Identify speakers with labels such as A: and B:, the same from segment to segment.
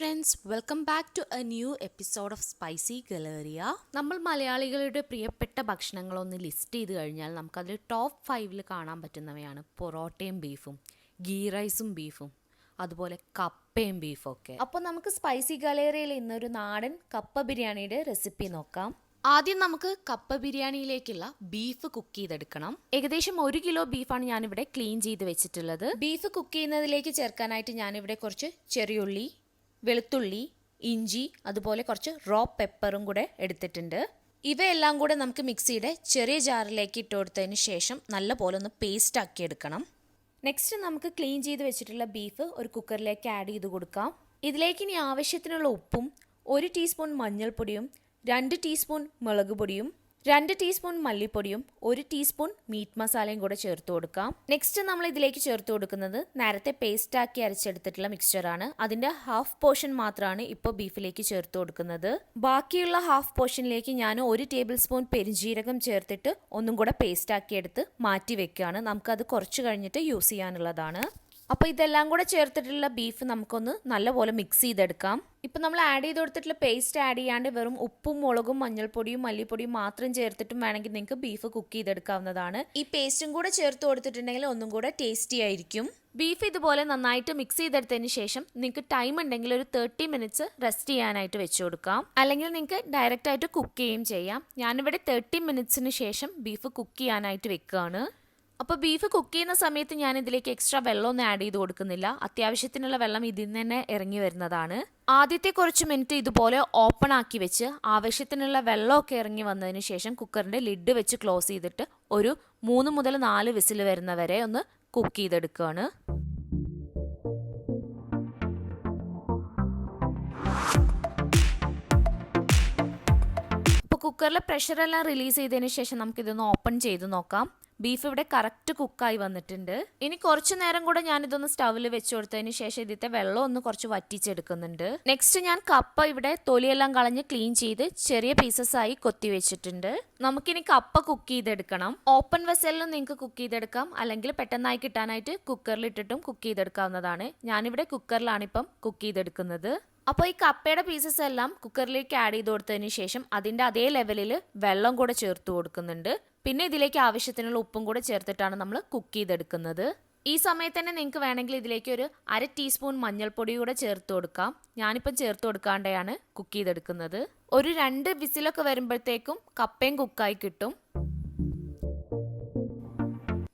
A: Friends, welcome back to a new episode of spicy Galleria. നമ്മൾ മലയാളികളുടെ പ്രിയപ്പെട്ട ഭക്ഷണങ്ങളൊന്ന് list ചെയ്ത് കഴിഞ്ഞാൽ നമുക്കതിൽ ടോപ്പ് 5 കാണാൻ പറ്റുന്നവയാണ് പൊറോട്ടയും ബീഫും, ഗീ റൈസും ബീഫും, അതുപോലെ കപ്പയും ബീഫും ഒക്കെ. അപ്പോൾ നമുക്ക് സ്പൈസി ഗലേറിയയിൽ ഇന്നൊരു നാടൻ കപ്പ ബിരിയാണിയുടെ റെസിപ്പി നോക്കാം. ആദ്യം നമുക്ക് കപ്പ ബിരിയാണിയിലേക്കുള്ള ബീഫ് കുക്ക് ചെയ്തെടുക്കണം. ഏകദേശം 1 കിലോ ബീഫാണ് ഞാനിവിടെ ക്ലീൻ ചെയ്ത് വെച്ചിട്ടുള്ളത്. ബീഫ് കുക്ക് ചെയ്യുന്നതിലേക്ക് ചേർക്കാനായിട്ട് ഞാനിവിടെ കുറച്ച് ചെറിയുള്ളി, വെളുത്തുള്ളി, ഇഞ്ചി, അതുപോലെ കുറച്ച് റോ പെപ്പറും കൂടെ എടുത്തിട്ടുണ്ട്. ഇവയെല്ലാം കൂടെ നമുക്ക് മിക്സിയുടെ ചെറിയ ജാറിലേക്ക് ഇട്ട് കൊടുത്തതിന് ശേഷം നല്ലപോലെ ഒന്ന് പേസ്റ്റ് ആക്കി എടുക്കണം. നെക്സ്റ്റ് നമുക്ക് ക്ലീൻ ചെയ്ത് വെച്ചിട്ടുള്ള ബീഫ് ഒരു കുക്കറിലേക്ക് ആഡ് ചെയ്ത് കൊടുക്കാം. ഇതിലേക്ക് ഇനി ആവശ്യത്തിനുള്ള ഉപ്പും 1 ടീസ്പൂൺ മഞ്ഞൾപ്പൊടിയും 2 ടീസ്പൂൺ മുളക് പൊടിയും 2 ടീസ്പൂൺ മല്ലിപ്പൊടിയും 1 ടീസ്പൂൺ മീറ്റ് മസാലയും കൂടെ ചേർത്ത് കൊടുക്കാം. നെക്സ്റ്റ് നമ്മൾ ഇതിലേക്ക് ചേർത്ത് കൊടുക്കുന്നത് നേരത്തെ പേസ്റ്റ് ആക്കി അരച്ചെടുത്തിട്ടുള്ള മിക്സ്ചറാണ്. അതിന്റെ ഹാഫ് പോർഷൻ മാത്രമാണ് ഇപ്പോൾ ബീഫിലേക്ക് ചേർത്ത് കൊടുക്കുന്നത്. ബാക്കിയുള്ള ഹാഫ് പോർഷനിലേക്ക് ഞാൻ 1 ടേബിൾ സ്പൂൺ പെരിഞ്ജീരകം ചേർത്തിട്ട് ഒന്നും കൂടെ പേസ്റ്റ് ആക്കി എടുത്ത് മാറ്റി വെക്കുകയാണ്. നമുക്കത് കുറച്ച് കഴിഞ്ഞിട്ട് യൂസ് ചെയ്യാനുള്ളതാണ്. അപ്പോൾ ഇതെല്ലാം കൂടെ ചേർത്തിട്ടുള്ള ബീഫ് നമുക്കൊന്ന് നല്ലപോലെ മിക്സ് ചെയ്തെടുക്കാം. ഇപ്പം നമ്മൾ ആഡ് ചെയ്ത് കൊടുത്തിട്ടുള്ള പേസ്റ്റ് ആഡ് ചെയ്യാണ്ട് വെറും ഉപ്പും മുളകും മഞ്ഞൾപ്പൊടിയും മല്ലിപ്പൊടിയും മാത്രം ചേർത്തിട്ടും വേണമെങ്കിൽ നിങ്ങൾക്ക് ബീഫ് കുക്ക് ചെയ്തെടുക്കാവുന്നതാണ്. ഈ പേസ്റ്റും കൂടെ ചേർത്ത് കൊടുത്തിട്ടുണ്ടെങ്കിൽ ഒന്നും കൂടെ ടേസ്റ്റി ആയിരിക്കും. ബീഫ് ഇതുപോലെ നന്നായിട്ട് മിക്സ് ചെയ്തെടുത്തതിന് ശേഷം നിങ്ങൾക്ക് ടൈം ഉണ്ടെങ്കിൽ ഒരു 30 മിനിറ്റ്സ് റെസ്റ്റ് ചെയ്യാനായിട്ട് വെച്ച് കൊടുക്കാം. അല്ലെങ്കിൽ നിങ്ങൾക്ക് ഡയറക്റ്റ് ആയിട്ട് കുക്ക് ചെയ്യുകയും ചെയ്യാം. ഞാനിവിടെ 30 മിനിറ്റ്സിന് ശേഷം ബീഫ് കുക്ക് ചെയ്യാനായിട്ട് വെക്കുകയാണ്. അപ്പോൾ ബീഫ് കുക്ക് ചെയ്യുന്ന സമയത്ത് ഞാൻ ഇതിലേക്ക് എക്സ്ട്രാ വെള്ളമൊന്നും ആഡ് ചെയ്ത് കൊടുക്കുന്നില്ല. അത്യാവശ്യത്തിനുള്ള വെള്ളം ഇതിൽ നിന്ന് തന്നെ ഇറങ്ങി വരുന്നതാണ്. ആദ്യത്തെ കുറച്ച് മിനിറ്റ് ഇതുപോലെ ഓപ്പൺ ആക്കി വെച്ച് ആവശ്യത്തിനുള്ള വെള്ളമൊക്കെ ഇറങ്ങി വന്നതിന് ശേഷം കുക്കറിന്റെ ലിഡ് വെച്ച് ക്ലോസ് ചെയ്തിട്ട് ഒരു 3 മുതൽ 4 വിസിൽ വരുന്നവരെ ഒന്ന് കുക്ക് ചെയ്തെടുക്കുകയാണ്. അപ്പോൾ കുക്കറിലെ പ്രഷറെല്ലാം റിലീസ് ചെയ്തതിന് ശേഷം നമുക്കിതൊന്ന് ഓപ്പൺ ചെയ്ത് നോക്കാം. ബീഫ് ഇവിടെ കറക്റ്റ് കുക്കായി വന്നിട്ടുണ്ട്. ഇനി കുറച്ചു നേരം കൂടെ ഞാനിതൊന്ന് സ്റ്റൗവിൽ വെച്ച് കൊടുത്തതിന് ശേഷം ഇതിന്റെ വെള്ളം ഒന്ന് കുറച്ച് വറ്റിച്ചെടുക്കുന്നുണ്ട്. നെക്സ്റ്റ് ഞാൻ കപ്പ ഇവിടെ തൊലിയെല്ലാം കളഞ്ഞ് ക്ലീൻ ചെയ്ത് ചെറിയ പീസസ് ആയി കൊത്തി വെച്ചിട്ടുണ്ട്. നമുക്കിനി കപ്പ കുക്ക് ചെയ്തെടുക്കണം. ഓപ്പൺ വെസലിലും നിങ്ങൾക്ക് കുക്ക് ചെയ്തെടുക്കാം, അല്ലെങ്കിൽ പെട്ടെന്നായി കിട്ടാനായിട്ട് കുക്കറിൽ ഇട്ടിട്ടും കുക്ക് ചെയ്തെടുക്കാവുന്നതാണ്. ഞാനിവിടെ കുക്കറിലാണ് ഇപ്പം കുക്ക് ചെയ്തെടുക്കുന്നത്. അപ്പോൾ ഈ കപ്പയുടെ പീസസ് എല്ലാം കുക്കറിലേക്ക് ആഡ് ചെയ്ത് കൊടുത്തതിന് ശേഷം അതിൻ്റെ അതേ ലെവലിൽ വെള്ളം കൂടെ ചേർത്ത് കൊടുക്കുന്നുണ്ട്. പിന്നെ ഇതിലേക്ക് ആവശ്യത്തിനുള്ള ഉപ്പും കൂടെ ചേർത്തിട്ടാണ് നമ്മൾ കുക്ക് ചെയ്തെടുക്കുന്നത്. ഈ സമയത്ത് തന്നെ നിങ്ങൾക്ക് വേണമെങ്കിൽ ഇതിലേക്ക് ഒരു 1/2 ടീസ്പൂൺ മഞ്ഞൾപ്പൊടി കൂടെ ചേർത്ത് കൊടുക്കാം. ഞാനിപ്പം ചേർത്ത് കൊടുക്കാണ്ടെയാണ് കുക്ക് ചെയ്തെടുക്കുന്നത്. ഒരു 2 വിസിലൊക്കെ വരുമ്പോഴത്തേക്കും കപ്പയും കുക്കായി കിട്ടും.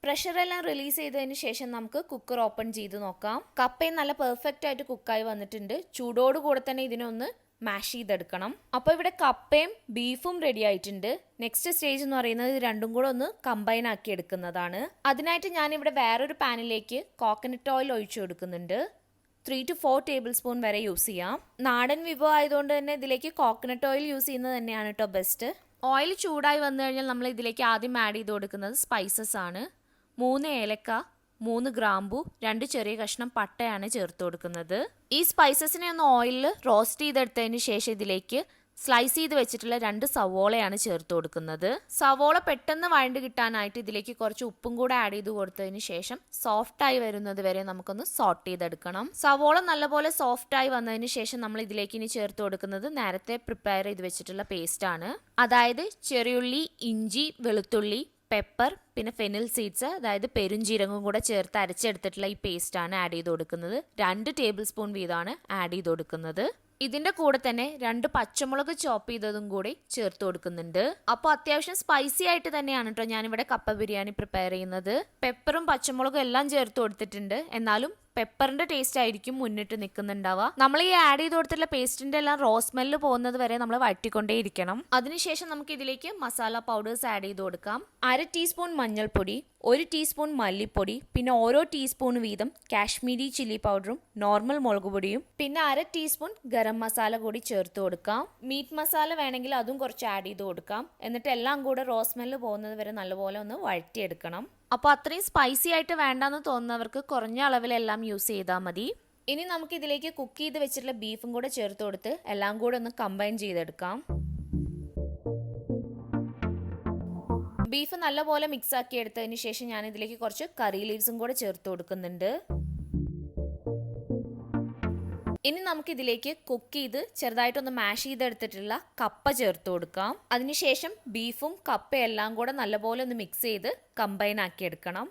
A: പ്രഷറെല്ലാം റിലീസ് ചെയ്തതിന് ശേഷം നമുക്ക് കുക്കർ ഓപ്പൺ ചെയ്ത് നോക്കാം. കപ്പയും നല്ല പെർഫെക്റ്റ് ആയിട്ട് കുക്കായി വന്നിട്ടുണ്ട്. ചൂടോട് കൂടെ തന്നെ ഇതിനൊന്ന് മാഷ് ചെയ്തെടുക്കണം. അപ്പോൾ ഇവിടെ കപ്പയും ബീഫും റെഡി ആയിട്ടുണ്ട്. നെക്സ്റ്റ് സ്റ്റേജ് എന്ന് പറയുന്നത് ഇത് രണ്ടും കൂടെ ഒന്ന് കമ്പൈൻ ആക്കി എടുക്കുന്നതാണ്. അതിനായിട്ട് ഞാനിവിടെ വേറൊരു പാനിലേക്ക് കോക്കനട്ട് ഓയിൽ ഒഴിച്ചു കൊടുക്കുന്നുണ്ട്. 3 to 4 ടേബിൾ സ്പൂൺ വരെ യൂസ് ചെയ്യാം. നാടൻ വിഭവം ആയതുകൊണ്ട് തന്നെ ഇതിലേക്ക് കോക്കനട്ട് ഓയിൽ യൂസ് ചെയ്യുന്നത് തന്നെയാണ് കേട്ടോ ബെസ്റ്റ്. ഓയിൽ ചൂടായി വന്നു കഴിഞ്ഞാൽ നമ്മൾ ഇതിലേക്ക് ആദ്യം ആഡ് ചെയ്ത് കൊടുക്കുന്നത് സ്പൈസസ് ആണ്. 3 ഏലക്ക, 3 ഗ്രാമ്പു, 2 ചെറിയ കഷ്ണം പട്ടയാണ് ചേർത്ത് കൊടുക്കുന്നത്. ഈ സ്പൈസസിനെ ഒന്ന് ഓയിലിൽ റോസ്റ്റ് ചെയ്തെടുത്തതിന് ശേഷം ഇതിലേക്ക് സ്ലൈസ് ചെയ്ത് വെച്ചിട്ടുള്ള 2 സവോളയാണ് ചേർത്ത് കൊടുക്കുന്നത്. സവോള പെട്ടെന്ന് വഴണ്ട് കിട്ടാനായിട്ട് ഇതിലേക്ക് കുറച്ച് ഉപ്പും കൂടെ ആഡ് ചെയ്ത് കൊടുത്തതിന് ശേഷം സോഫ്റ്റായി വരുന്നത് വരെ നമുക്കൊന്ന് സോട്ട് ചെയ്തെടുക്കണം. സവോള നല്ലപോലെ സോഫ്റ്റായി വന്നതിന് ശേഷം നമ്മൾ ഇതിലേക്ക് ഇനി ചേർത്ത് കൊടുക്കുന്നത് നേരത്തെ പ്രിപ്പയർ ചെയ്ത് വെച്ചിട്ടുള്ള പേസ്റ്റ് ആണ്. അതായത് ചെറിയുള്ളി, ഇഞ്ചി, വെളുത്തുള്ളി, പെപ്പർ, പിന്നെ ഫെനൽ സീഡ്സ്, അതായത് പെരുംജീരകവും കൂടെ ചേർത്ത് അരച്ചെടുത്തിട്ടുള്ള ഈ പേസ്റ്റ് ആണ് ആഡ് ചെയ്ത് കൊടുക്കുന്നത്. 2 ടേബിൾ സ്പൂൺ വീതമാണ് ആഡ് ചെയ്ത് കൊടുക്കുന്നത്. ഇതിന്റെ കൂടെ തന്നെ 2 പച്ചമുളക് ചോപ്പ് ചെയ്തതും കൂടി ചേർത്ത് കൊടുക്കുന്നുണ്ട്. അപ്പോൾ അത്യാവശ്യം സ്പൈസി ആയിട്ട് തന്നെയാണ് കേട്ടോ ഞാനിവിടെ കപ്പ ബിരിയാണി പ്രിപ്പയർ ചെയ്യുന്നത്. പെപ്പറും പച്ചമുളകും എല്ലാം ചേർത്ത് കൊടുത്തിട്ടുണ്ട്. എന്നാലും പെപ്പറിന്റെ ടേസ്റ്റ് ആയിരിക്കും മുന്നിട്ട് നിൽക്കുന്നുണ്ടാവുക. നമ്മൾ ഈ ആഡ് ചെയ്ത് കൊടുത്തിട്ടുള്ള പേസ്റ്റിന്റെ എല്ലാം റോ സ്മെല്ല് പോകുന്നത് വരെ നമ്മൾ വഴറ്റിക്കൊണ്ടേയിരിക്കണം. അതിനുശേഷം നമുക്ക് ഇതിലേക്ക് മസാല പൗഡേഴ്സ് ആഡ് ചെയ്ത് കൊടുക്കാം. 1/2 ടീസ്പൂൺ മഞ്ഞൾപ്പൊടി, 1 ടീസ്പൂൺ മല്ലിപ്പൊടി, പിന്നെ ഓരോ ടീസ്പൂൺ വീതം കാശ്മീരി ചില്ലി പൗഡറും നോർമൽ മുളക് പൊടിയും, പിന്നെ 1/2 ടീസ്പൂൺ ഗരം മസാല കൂടി ചേർത്ത് കൊടുക്കാം. മീറ്റ് മസാല വേണമെങ്കിൽ അതും കുറച്ച് ആഡ് ചെയ്ത് കൊടുക്കാം. എന്നിട്ട് എല്ലാം കൂടെ റോ സ്മെല്ല് പോകുന്നത് വരെ നല്ലപോലെ ഒന്ന് വഴറ്റിയെടുക്കണം. അപ്പോൾ അത്രയും സ്പൈസി ആയിട്ട് വേണ്ടെന്ന് തോന്നുന്നവർക്ക് കുറഞ്ഞ അളവിലെല്ലാം യൂസ് ചെയ്താൽ മതി. ഇനി നമുക്ക് ഇതിലേക്ക് കുക്ക് ചെയ്ത് വെച്ചിട്ടുള്ള ബീഫും കൂടെ ചേർത്ത് കൊടുത്ത് എല്ലാം കൂടെ ഒന്ന് കമ്പൈൻ ചെയ്തെടുക്കാം. ബീഫ് നല്ലപോലെ മിക്സ് ആക്കി എടുത്തതിന് ശേഷം ഞാൻ ഇതിലേക്ക് കുറച്ച് കറി ലീവ്സും കൂടെ ചേർത്ത് കൊടുക്കുന്നുണ്ട്. ഇനി നമുക്ക് ഇതിലേക്ക് കുക്ക് ചെയ്ത് ചെറുതായിട്ടൊന്ന് മാഷ് ചെയ്തെടുത്തിട്ടുള്ള കപ്പ ചേർത്ത് കൊടുക്കാം. അതിനുശേഷം ബീഫും കപ്പയും എല്ലാം കൂടെ നല്ലപോലെ ഒന്ന് മിക്സ് ചെയ്ത് കമ്പൈൻ ആക്കി എടുക്കണം.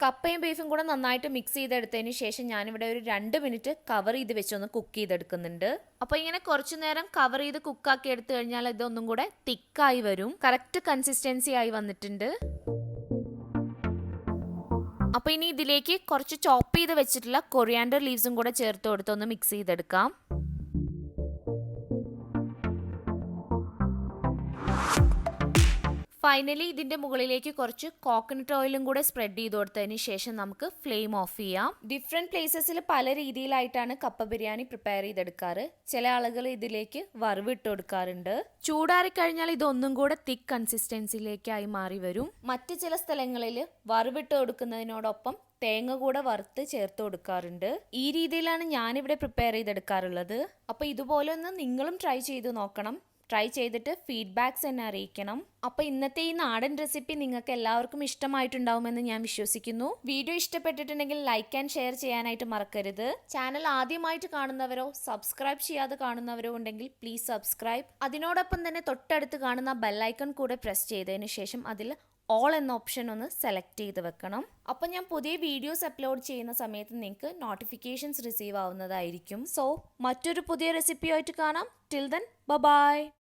A: കപ്പയും ബീഫും കൂടെ നന്നായിട്ട് മിക്സ് ചെയ്തെടുത്തതിന് ശേഷം ഞാനിവിടെ ഒരു 2 മിനിറ്റ് കവർ ചെയ്ത് വെച്ചൊന്ന് കുക്ക് ചെയ്തെടുക്കുന്നുണ്ട്. അപ്പോൾ ഇങ്ങനെ കുറച്ചു നേരം കവർ ചെയ്ത് കുക്കാക്കി എടുത്തു കഴിഞ്ഞാൽ ഇതൊന്നും കൂടെ തിക്കായി വരും. കറക്റ്റ് കൺസിസ്റ്റൻസി ആയി വന്നിട്ടുണ്ട്. അപ്പോൾ ഇനി ഇതിലേക്ക് കുറച്ച് ചോപ്പ് ചെയ്ത് വെച്ചിട്ടുള്ള കൊറിയാൻഡർ ലീവ്സും കൂടെ ചേർത്ത് കൊടുത്ത് ഒന്ന് മിക്സ് ചെയ്തെടുക്കാം. ഫൈനലി ഇതിന്റെ മുകളിലേക്ക് കുറച്ച് കോക്കനട്ട് ഓയിലും കൂടെ സ്പ്രെഡ് ചെയ്ത് കൊടുത്തതിന് ശേഷം നമുക്ക് ഫ്ലെയിം ഓഫ് ചെയ്യാം. ഡിഫറെന്റ് പ്ലേസസിൽ പല രീതിയിലായിട്ടാണ് കപ്പ ബിരിയാണി പ്രിപ്പയർ ചെയ്തെടുക്കാറ്. ചില ആളുകൾ ഇതിലേക്ക് വറവിട്ട് കൊടുക്കാറുണ്ട്. ചൂടാറി കഴിഞ്ഞാൽ ഇതൊന്നും കൂടെ തിക്ക് കൺസിസ്റ്റൻസിയിലേക്കായി മാറി വരും. മറ്റ് ചില സ്ഥലങ്ങളിൽ വറവിട്ട് കൊടുക്കുന്നതിനോടൊപ്പം തേങ്ങ കൂടെ വറുത്ത് ചേർത്ത് കൊടുക്കാറുണ്ട്. ഈ രീതിയിലാണ് ഞാനിവിടെ പ്രിപ്പയർ ചെയ്തെടുക്കാറുള്ളത്. അപ്പോൾ ഇതുപോലെ ഒന്ന് നിങ്ങളും ട്രൈ ചെയ്ത് നോക്കണം. ട്രൈ ചെയ്തിട്ട് ഫീഡ്ബാക്സ് എന്നെ അറിയിക്കണം. അപ്പോൾ ഇന്നത്തെ ഈ നാടൻ റെസിപ്പി നിങ്ങൾക്ക് എല്ലാവർക്കും ഇഷ്ടമായിട്ടുണ്ടാവുമെന്ന് ഞാൻ വിശ്വസിക്കുന്നു. വീഡിയോ ഇഷ്ടപ്പെട്ടിട്ടുണ്ടെങ്കിൽ ലൈക്ക് ആൻഡ് ഷെയർ ചെയ്യാനായിട്ട് മറക്കരുത്. ചാനൽ ആദ്യമായിട്ട് കാണുന്നവരോ സബ്സ്ക്രൈബ് ചെയ്യാതെ കാണുന്നവരോ ഉണ്ടെങ്കിൽ പ്ലീസ് സബ്സ്ക്രൈബ്. അതിനോടൊപ്പം തന്നെ തൊട്ടടുത്ത് കാണുന്ന ബെല്ലൈക്കൺ കൂടെ പ്രസ് ചെയ്തതിന് ശേഷം അതിൽ ഓൾ എന്ന ഓപ്ഷൻ ഒന്ന് സെലക്ട് ചെയ്ത് വെക്കണം. അപ്പം ഞാൻ പുതിയ വീഡിയോസ് അപ്ലോഡ് ചെയ്യുന്ന സമയത്ത് നിങ്ങൾക്ക് നോട്ടിഫിക്കേഷൻസ് റിസീവ് ആവുന്നതായിരിക്കും. സോ മറ്റൊരു പുതിയ റെസിപ്പിയായിട്ട് കാണാം. Till then bye.